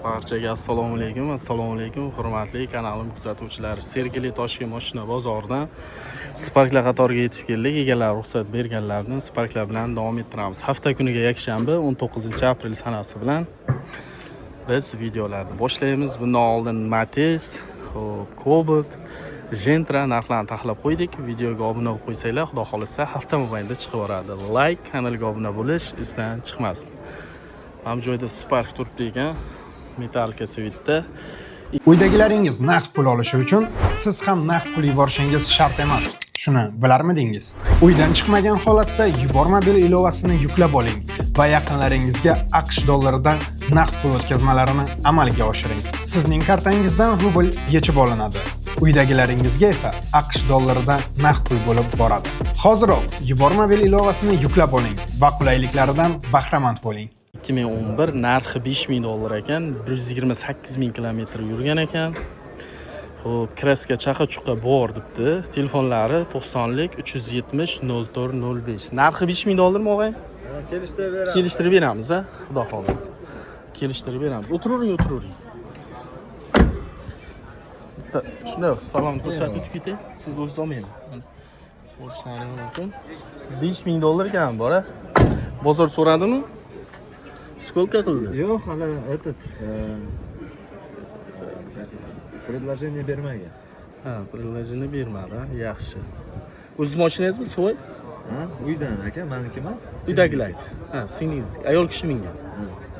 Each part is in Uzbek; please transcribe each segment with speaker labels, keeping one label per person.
Speaker 1: Barchaga assalomu alaykum, hurmatli kanalim kuzatuvchilari. Sergeli Toshkent mashina bozoridan Sparklar qatoriga yetib keldik. Egalari ruxsat berganlardan Sparklar bilan davom ettiramiz. Hafta kuniga yakshanba 19-aprel sanasi bilan biz videolarni boshlaymiz. Bundan oldin Matiz, Cobalt, Gentra narxlarini tahlil qo'ydik. Videoga obuna bo'lib qo'ysanglar, xudo xolisa hafta mobaynida chiqib boradi. Like, kanalga obuna bo'lish esdan chiqmasin. Ham joyda Spark turibdi ekan. Metalka svitda.
Speaker 2: Uydagilaringiz naqd pul olishi uchun siz ham naqd pul yuborishingiz shart emas. Shuni bilarmidingiz? Uydan chiqmagan holatda yubormobil ilovasini yuklab oling va yaqinlaringizga AQSh dollaridan naqd pul o'tkazmalarini amalga oshiring. Sizning kartangizdan rubl yechib olinadi. Uydagilaringizga esa AQSh dollaridan naqd pul bo'lib boradi. Hoziroq yubormobil ilovasini yuklab oling va qulayliklaridan bahramand bo'ling.
Speaker 1: 2011 narxi 5000 dollar ekan, 128 kilometr yurgan ekan. Xo'p, kraska chaqa-chuqa bor debdi. Telefonlari 90lik 370 04 05. Narxi 5000 dollarmi og'ay? Kelishtirib beramiz, ha? Xudo xolisa. Kelishtirib beramiz. O'tiravering. Shunday salom ko'rsatib ketay. Siz o'zingiz olmaymi? Ko'rishlaringiz mumkin. 5000 dollar ekan bor-a? Bozor so'radimi? Сколько qildi?
Speaker 3: Yo'q, hali предложение bermagan.
Speaker 1: Ha, предложение bermadi. Yaxshi. O'z mashinangizmi, svoy?
Speaker 3: Ha, uydan aka, meniki emas.
Speaker 1: Uydagilar. Ha, singlingiz, ayol kishi mingan.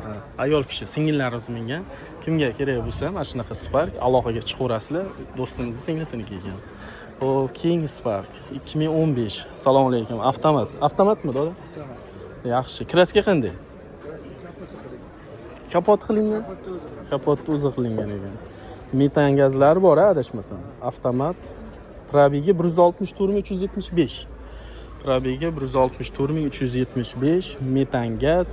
Speaker 1: Ha, ayol kishi, singillarimiz mingan. Kimga kerak bo'lsa, mana shunaqa Spark aloqaga chiqaverasizlar. Do'stimizning singlisini kelgan. Xo'p, keyingi Spark 2015. Assalomu alaykum. Avtomatmi, doda? Yaxshi. Kraska qanday? Kapot qilingan. Kapotni o'zi qilingan ekan. Metan gazlari bor, adashmasam. Avtomat. Probegi 164375. Probegi 164375. Metan gaz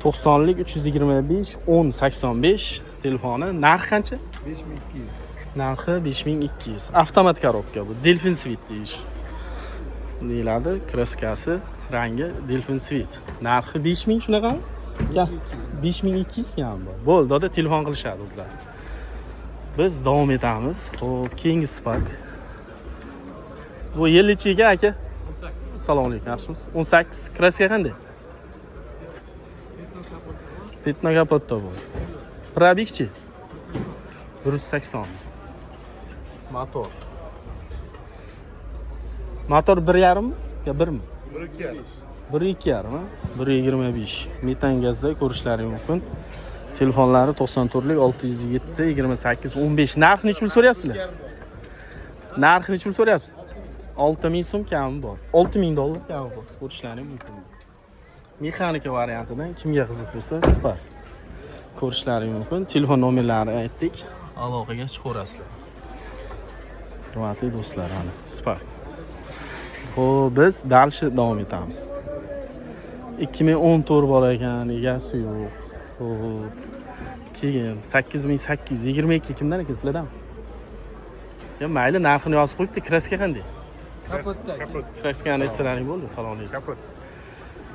Speaker 1: 90lik 325 1085. Telefoni narxi qancha?
Speaker 3: 5200.
Speaker 1: Narxi 5200. Avtomat korobka bu. Delfin Swit deyish. Deyiladi. Kraskasi, rangi Delfin Swit. Narxi 5000 shunaqami? Ya 5200 ham bor. Bo'ldi, doda telefon qilishadi o'zlari. Biz davom etamiz. Xo'p, keyingi Spark. Bu yillichiga aka. Assalomu alaykum, yaxshimisiz? 18. Kraska qanday? Petno kapotda bu. Probegchi? 180. Motor. Motor 1.5 mi? Yo 1 mi? 1.2.5, 1.25. Metan gazda ko'rishlaringiz mumkin. Telefonlari 94lik 607 28 15. Narxi necha pul so'rayapsizlar? Narxi necha pul so'rayapsiz? 6000 so'm kami bor. 6000 dollar kami bor. Ko'rishlaringiz mumkin. Mexanika variantidan kimga qiziq bo'lsa, Spark ko'rishlaringiz mumkin. Telefon nomerlarini aytdik. Aloqaga chiqaverasizlar. Hurmatli do'stlar, mana Spark. Xo'p, biz dalshi davom etamiz. 2014 bor ekan, egasi yo'q. Xo'p. Keyin 8822 kimdan ekan sizlardan? Ya mayli, narxini yozib qo'yibdi. Kraska qanday?
Speaker 3: Kapotda.
Speaker 1: Kraskani aytsalaring bo'ldi. Assalomu alaykum. Kapot.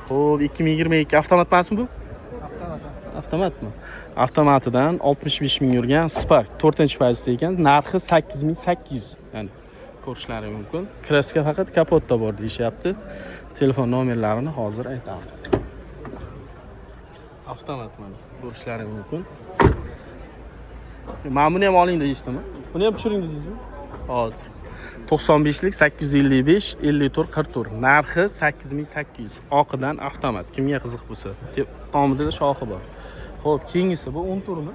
Speaker 1: Xo'p, 2022 avtomat emasmi bu? Avtomatmi? Avtomatidan 65000 yurgan Spark 4-pozitsiyada ekan. Narxi 8800. Ya'ni ko'rishlaringiz mumkin. Kraska faqat kapotda bor deyishyapti. Telefon nomerlarini hozir aytamiz. Avtomat mana ko'rishlaringiz mumkin. Mana buni ham oling deyishdimi? Buni ham tushiring dedingizmi? Hozir. 95lik 855 54 44. Narxi 8800. Oqidan avtomat. Kimga qiziq bo'lsa, tomida shoxi bor. Xo'p, keyingisi bu 10 turmi?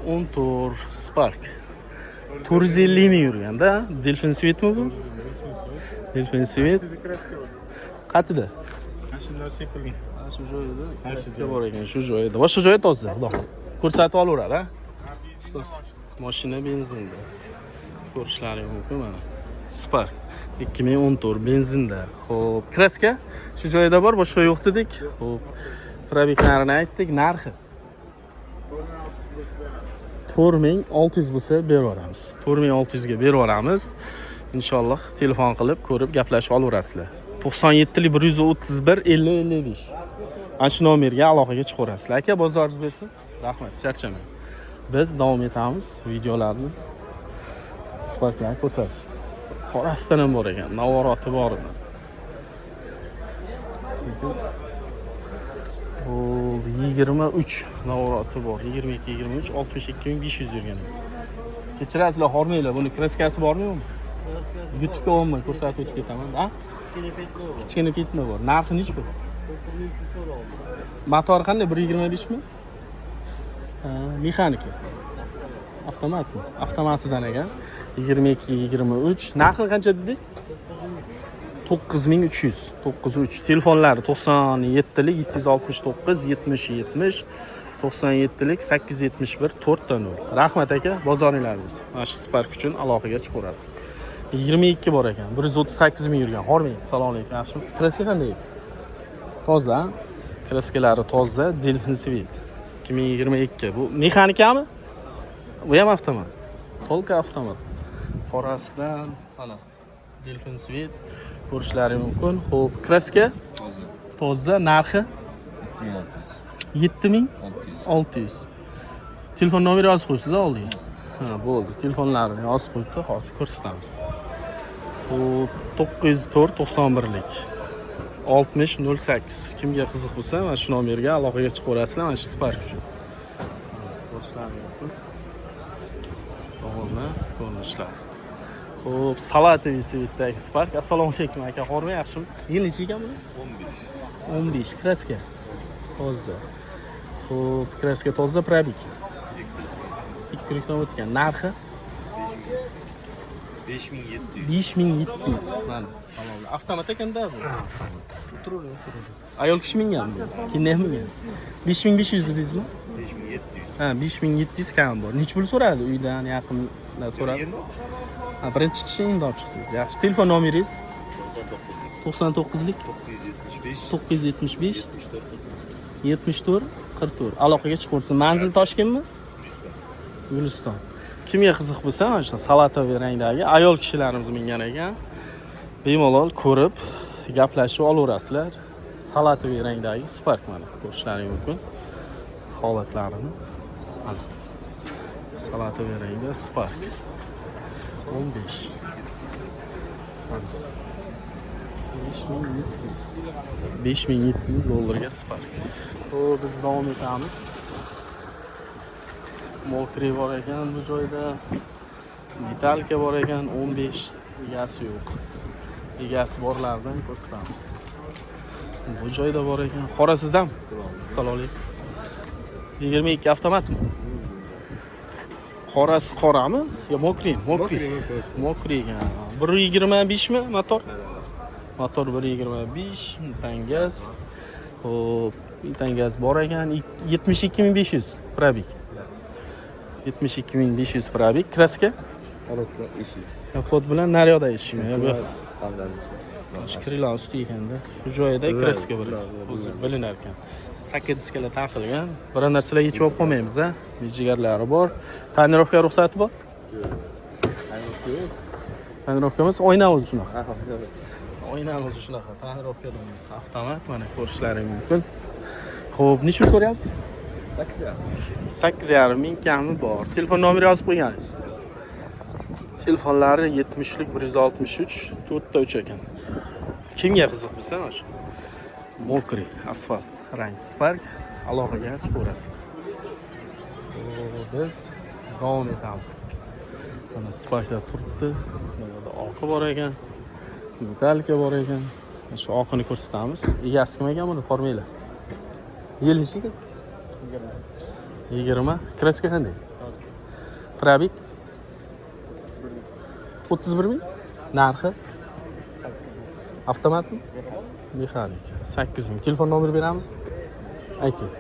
Speaker 1: 10 tur Spark. 450 ming yurganda, Delfin Switmi bu? Delfin Swit. Qatida?
Speaker 3: Mashinalar sepilgan.
Speaker 1: Shu joyda kraska bor ekan, shu joyda. Boshqa joyda toza, xudo xohlasa. Ko'rsatib olaveradi, ha? Mashina benzinda. Ko'rishlaringiz mumkin mana. Spark 2014 benzinda. Xo'p, kraska shu joyda bor, boshqa yo'q dedik. Xo'p, probeglarini aytdik, narxi 4600 bo'lsa berib yuboramiz. 4600 ga berib yuboramiz. Inshaalloh telefon qilib ko'rib gaplashib olaverasizlar. 97lik 131 50 55. Ana shu nomerga aloqaga chiqaverasizlar. Aka, bozoringiz bersin. Rahmat, charchamang. Biz davom etamiz videolarni Sparklarni ko'rsatishda. Qorasidan ham bor ekan, navoroti bor edi. Bu 23 navoroti bor. 22, 23, 62500 yurgan. Kechirasizlar, hormanglar. Buni kraskasi bormi yo'qmi? YouTube'ga olmay ko'rsatib o'tib ketaman. Ha? Kichkina petno bor. Narxi nechi bu?
Speaker 4: 9300 so'rab.
Speaker 1: Motor qanday? 1.25 mi? Mexanika. Avtomatmi? Avtomatidan ekan. 22, 23. Narxi qancha dedingiz? 9300. 93. Telefonlari 97 lik 769 70 70 97lik 871 4 ta 0. Rahmat aka, bozoringiz. Mana shu Spark uchun aloqaga chiqaverasiz. 22 bor ekan. 138 ming yurgan. Hormang. Assalomu alaykum. Yaxshimisiz? Kraska qanday? Toza. Kraskalari toza, Delfin Sweet. 2022. Bu mexanikami? Bu ham avtomat. Tolka avtomat. Qorasidan mana Delfin Sweet ko'rishlaringiz mumkin. Xo'p, kraska toza, narxi 7600. Telefon nomeri yozib qo'yibsiz oldiga. Ha, bo'ldi. Telefonlarini yozib qo'yibdi, hozir ko'rsatamiz. Xo'p, 904 91 lik. 6008. Kimga qiziq bo'lsa, mana shu nomerga aloqaga chiqaverasizlar, mana shu Spark uchun. Ko'rsatamiz. To'g'rimi? Ko'rinishlar. Xo'p, Salatoviy Sweet'dagi Spark. Assalomu alaykum aka, hormang, yaxshimisiz? Yil necha ekan buni? 15. Kraska. Toza. Xo'p, kraska toza, probik. 2 yildan o'tgan. Narxi 5700. Mana, salom. Avtomat ekanda bu. O'tiring. Ayol kishi mingan bu. Kinday mingan. 5500 dedingizmi?
Speaker 3: 5700.
Speaker 1: Ha, 5700 kam bor. Necha pul so'radi? Uydan yaqindan so'radi. Ha, birinchi kishi endi olib chiqdingiz. Yaxshi. Telefon nomeringiz? 99 lik 975 74 44. Aloqaga chiqursiz. Manzil Toshkentmi? Guliston. Kimga qiziq bo'lsa, mana shu salatoviy rangdagi ayol kishilarimiz mingan ekan. Bemalol ko'rib, gaplashib olaverasizlar. Salatoviy rangdagi Spark mana ko'rishlaringiz mumkin. Holatlarini. Mana. Salatoviy rangda Spark. 15. 5700 dollarga Spark. Xo'p, biz davom etamiz. Mokri bor ekan bu joyda. Metalka bor ekan, 15. Egasi yo'q. Egasi borlardan ko'rsatamiz. Bu joyda bor ekan. Qorasizdan. Assalomu alaykum. 22 avtomatmi? Qorasi qorami? Yo, mokri. Mokri ekan. 1.25 mi motor? Motor 1.25, tangaz. Xo'p, tangaz bor ekan, 72500 probik. 72500 probik. Kraska? Kapot bilan naryoda ishimi. Shkrilar usti ekanda. Shu joyida kraska bor. O'zi bilinar ekan. 8 diskalar taqilgan. Bir narsalar yechib olib qolmaymiz, a. Jigarlari bor. Tonirovka ruxsati bor? Tonirovkamiz oyna o'zi shunaqa. Oynamiz shunaqa. Tonirovka deymiz. Avtomat mana ko'rishlaringiz mumkin. Xo'p, necha pul so'rayapsiz? 8,5 ming kami bor. Telefon nomeri yozib qo'yganingiz. Telefonlari 70 lik 163 4 ta 3 ekan. Kimga qiziq bo'lsa, mana shu mokri asfalt rang Spark aloqaga chiqaverasiz. Biz davom etamiz. Mana Sparklar turibdi. Mana oqi bor ekan. Metalka bor ekan. Shu oqini ko'rsatamiz. Egasi kim ekan buni? Formula. Yil nechi ekan? 20. Kraska qanday? Probik 31 ming. Narxi? Avtomatmi? Mexanika. 8 ming. Telefon nomeri beramiz? Ayting.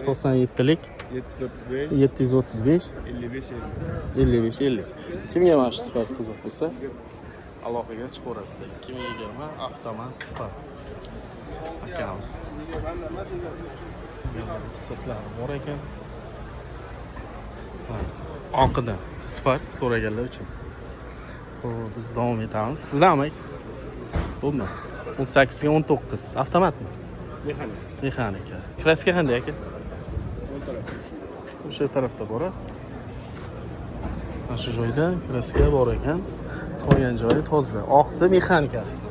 Speaker 1: 97 lik 735 55 50. Kimga mana shu Spark qiziq bo'lsa, aloqaga chiqaverasizlar. 2020 avtomat Spark. Akamiz. Sotlar bor ekan. Oqida Spark so'raganlar uchun. Xo'p, biz davom etamiz. Sizlarmi? Bo'lma. 18 ga 19. Avtomatmi? Mexanika. Kraska qanday aka? o'sha tarafda bor. Mana shu joyda kraska bor ekan. Qolgan joyi toza. Oqti mexanikasida.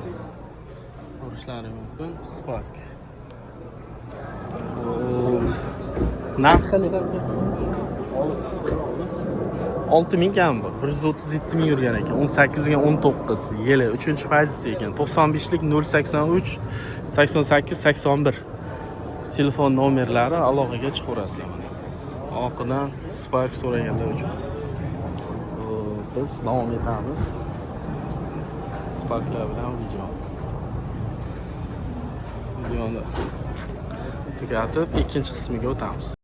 Speaker 1: Ko'rishlaring mumkin. Spark. Narxi neqancha? 6000 kam bor. 137 ming yurgan ekan. 18 ga 19 yili 3-pozitsiya ekan. 95lik 083 88 81. Telefon nomerlari aloqaga chiqaverasizlar mana. Oqidan Spark so'raganlar uchun. Biz davom etamiz. Sparklar bilan videoni tugatib ikkinchi qismiga o'tamiz.